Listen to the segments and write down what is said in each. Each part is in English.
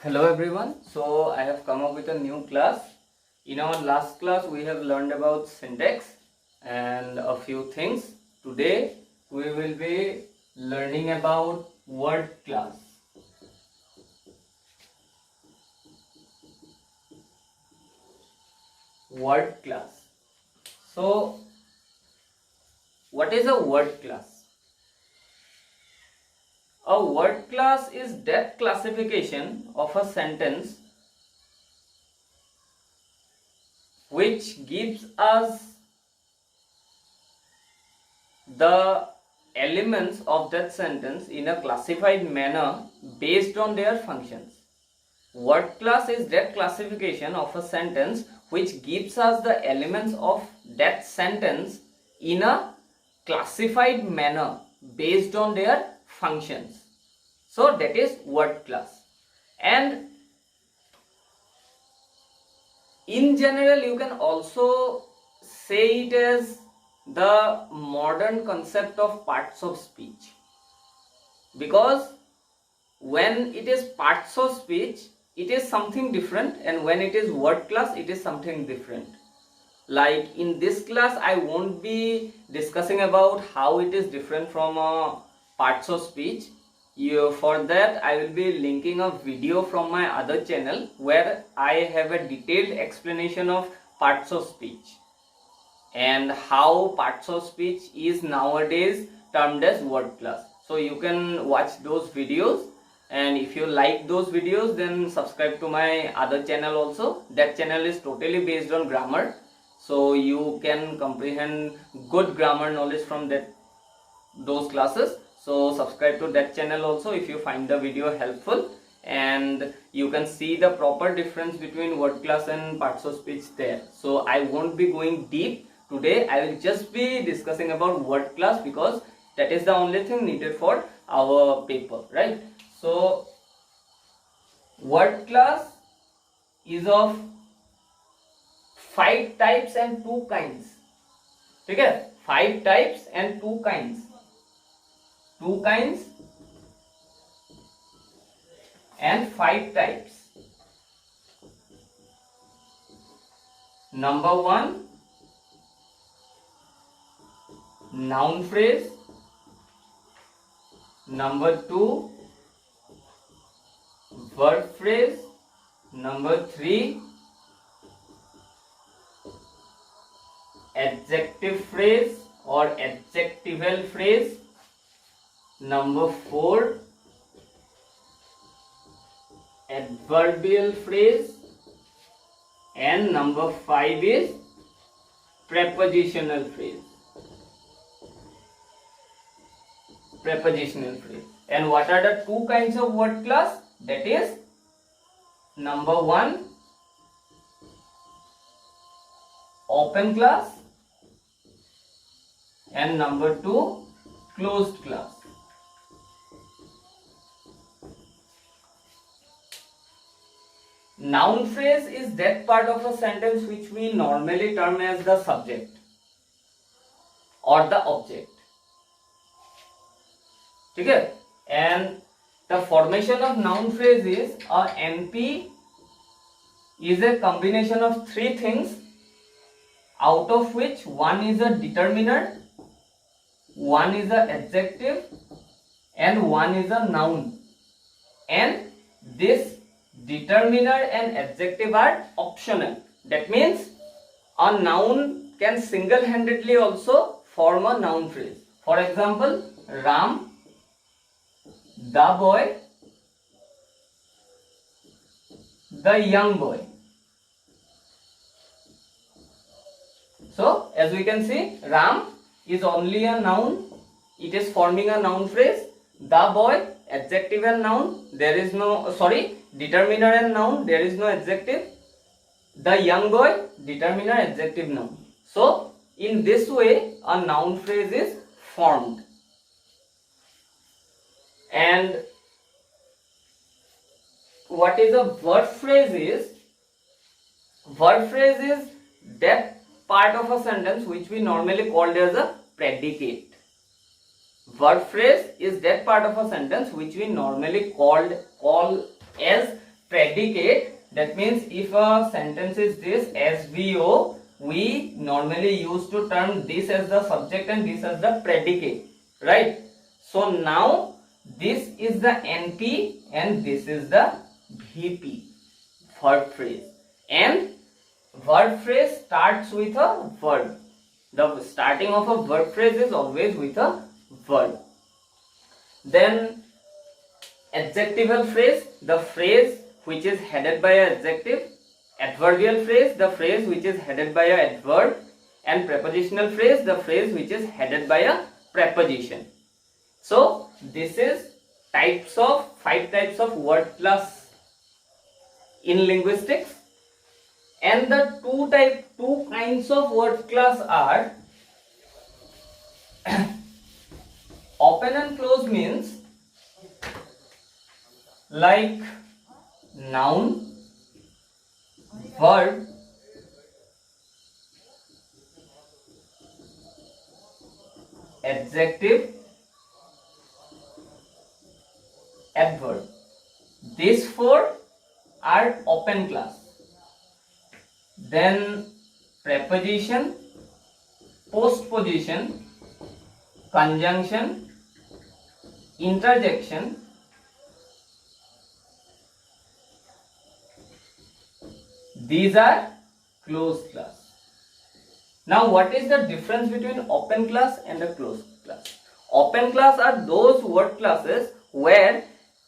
Hello everyone. So I have come up with a new class. In our last class we have learned about syntax and a few things. Today we will be learning about word class. Word class. So what is a word class? A word class is that classification of a sentence which gives us the elements of that sentence in a classified manner based on their functions. Word class is that classification of a sentence which gives us the elements of that sentence in a classified manner based on their functions. So that is word class. And in general you can also say it as the modern concept of parts of speech, because when it is parts of speech it is something different, and when it is word class it is something different. Like in this class I won't be discussing about how it is different from parts of speech. For that I will be linking a video from my other channel where I have a detailed explanation of parts of speech and how parts of speech is nowadays termed as word class. So you can watch those videos, and if you like those videos then subscribe to my other channel also. That channel is totally based on grammar, so you can comprehend good grammar knowledge from those classes. So subscribe to that channel also if you find the video helpful, and you can see the proper difference between word class and parts of speech there. So I won't be going deep today. I will just be discussing about word class because that is the only thing needed for our paper, right? So word class is of 5 types and 2 kinds. Okay, 5 types and 2 kinds. 2 kinds and 5 types. Number 1, noun phrase. Number 2, verb phrase. Number 3, adjective phrase or adjectival phrase. Number 4, adverbial phrase, and number 5 is prepositional phrase. Prepositional phrase. And what are the 2 kinds of word class? That is, number 1, open class, and number 2, closed class. Noun phrase is that part of a sentence which we normally term as the subject or the object. Okay? And the formation of noun phrase is a NP is a combination of 3 things, out of which one is a determiner, one is an adjective, and one is a noun. And this determiner and adjective are optional. That means a noun can single-handedly also form a noun phrase. For example, Ram, the boy, the young boy. So as we can see, Ram is only a noun. It is forming a noun phrase. The boy, adjective and noun, there is no, determiner and noun, there is no adjective. The young boy, determiner, adjective, noun. So in this way a noun phrase is formed. And what is a verb phrase is? Verb phrase is that part of a sentence which we normally called as a predicate. Verb phrase is that part of a sentence which we normally call as predicate, that means if a sentence is this SVO, we normally use to term this as the subject and this as the predicate, right? So now this is the NP and this is the VP, verb phrase, and verb phrase starts with a verb. The starting of a verb phrase is always with a verb. Then adjectival phrase, the phrase which is headed by an adjective. Adverbial phrase, the phrase which is headed by an adverb. And prepositional phrase, the phrase which is headed by a preposition. So this is 5 types of word class in linguistics. And the two kinds of word class are open and close, means like noun, verb, adjective, adverb. These 4 are open class. Then preposition, postposition, conjunction, interjection, these are closed class. Now what is the difference between open class and a closed class? Open class are those word classes where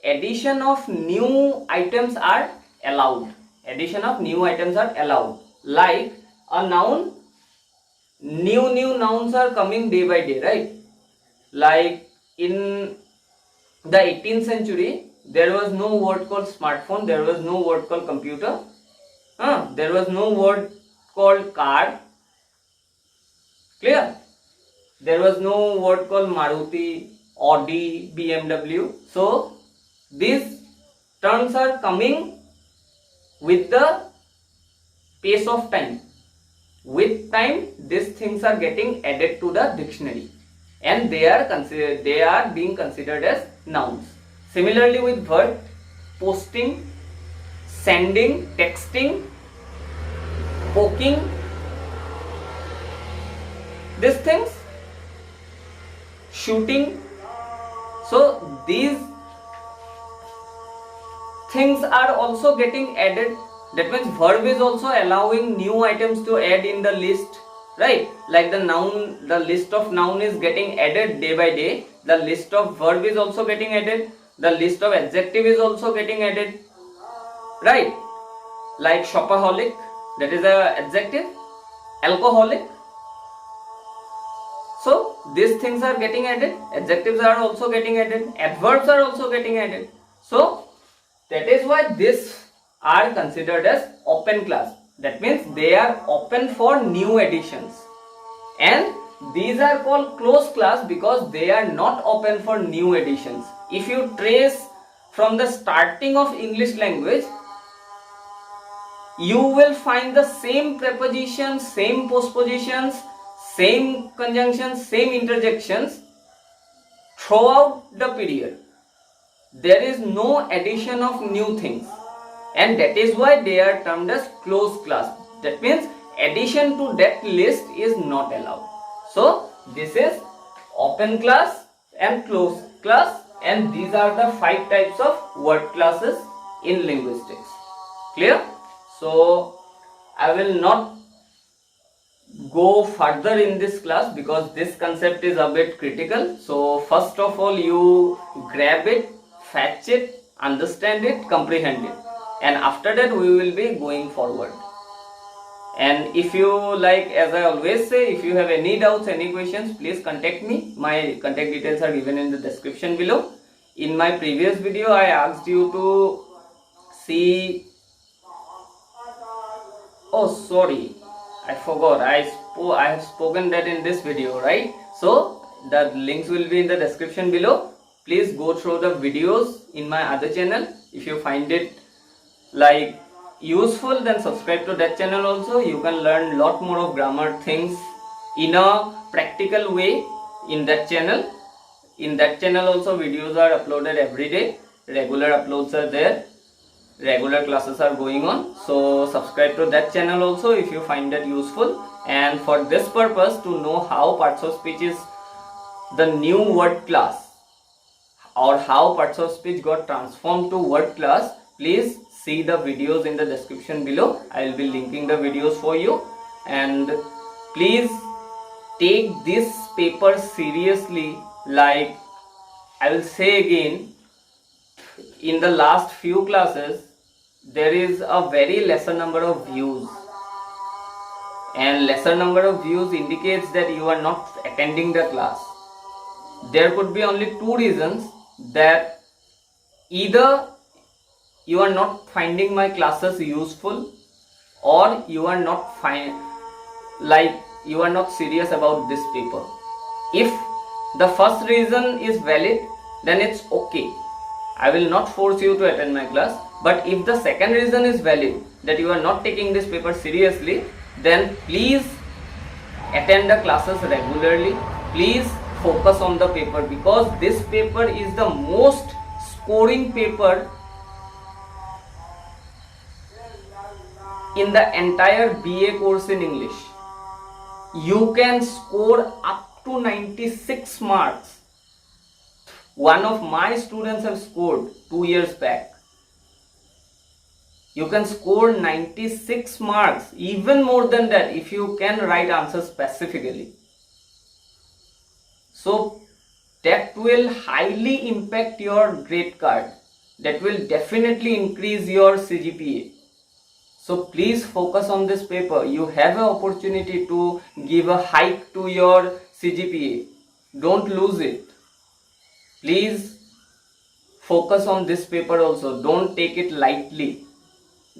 addition of new items are allowed. Addition of new items are allowed. Like a noun, new nouns are coming day by day, right? Like in the 18th century, there was no word called smartphone, there was no word called computer, there was no word called car. Clear? There was no word called Maruti, Audi, BMW. So these terms are coming with the pace of time. With time, these things are getting added to the dictionary, and they are being considered as nouns. Similarly with verb, posting, sending, texting, poking, these things, shooting. So these things are also getting added. That means verb is also allowing new items to add in the list, right? Like the noun, the list of noun is getting added day by day. The list of verb is also getting added. The list of adjective is also getting added, right? Like shopaholic, that is a adjective. Alcoholic. So these things are getting added. Adjectives are also getting added. Adverbs are also getting added. So that is why this are considered as open class. That means they are open for new additions. And these are called closed class because they are not open for new additions. If you trace from the starting of English language, you will find the same prepositions, same postpositions, same conjunctions, same interjections throughout the period. There is no addition of new things. And that is why they are termed as closed class. That means addition to that list is not allowed. So this is open class and closed class, and these are the 5 types of word classes in linguistics. Clear? So I will not go further in this class because this concept is a bit critical. So first of all, you grab it, fetch it, understand it, comprehend it, and after that we will be going forward. And if you like, as I always say, if you have any doubts, any questions, please contact me. My contact details are given in the description below. In my previous video, I asked you to see, oh sorry, I forgot, I have spoken that in this video, right? So the links will be in the description below. Please go through the videos in my other channel. If you find it like useful, then subscribe to that channel also. You can learn lot more of grammar things in a practical way in that channel. In that channel also videos are uploaded every day. Regular uploads are there. regular classes are going on, so subscribe to that channel also if you find that useful. And for this purpose, to know how parts of speech is the new word class, or how parts of speech got transformed to word class, please see the videos in the description below. I will be linking the videos for you. And please take this paper seriously. Like I will say again, in the last few classes there is a very lesser number of views, and lesser number of views indicates that you are not attending the class. There could be only two reasons, that either you are not finding my classes useful, or you are not you are not serious about this paper. If the first reason is valid, then it's okay, I will not force you to attend my class. But if the second reason is valid, that you are not taking this paper seriously, then please attend the classes regularly. Please focus on the paper, because this paper is the most scoring paper in the entire BA course in English. You can score up to 96 marks. One of my students have scored 2 years back. You can score 96 marks, even more than that, if you can write answers specifically. So that will highly impact your grade card. That will definitely increase your CGPA. So please focus on this paper. You have an opportunity to give a hike to your CGPA. Don't lose it. Please focus on this paper also. Don't take it lightly.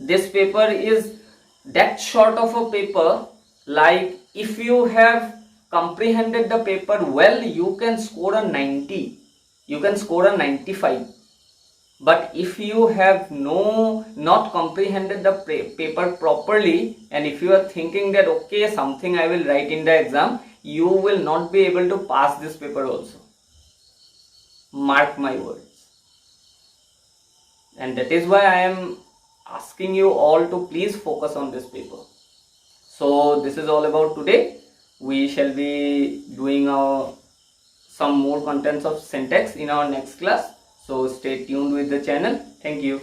This paper is that short of a paper, like if you have comprehended the paper well, you can score a 90, you can score a 95. But if you have not comprehended the paper properly, and if you are thinking that okay, something I will write in the exam, you will not be able to pass this paper also. Mark my words. And that is why I am asking you all to please focus on this paper. So this is all about today. We shall be doing some more contents of syntax in our next class. So stay tuned with the channel. Thank you.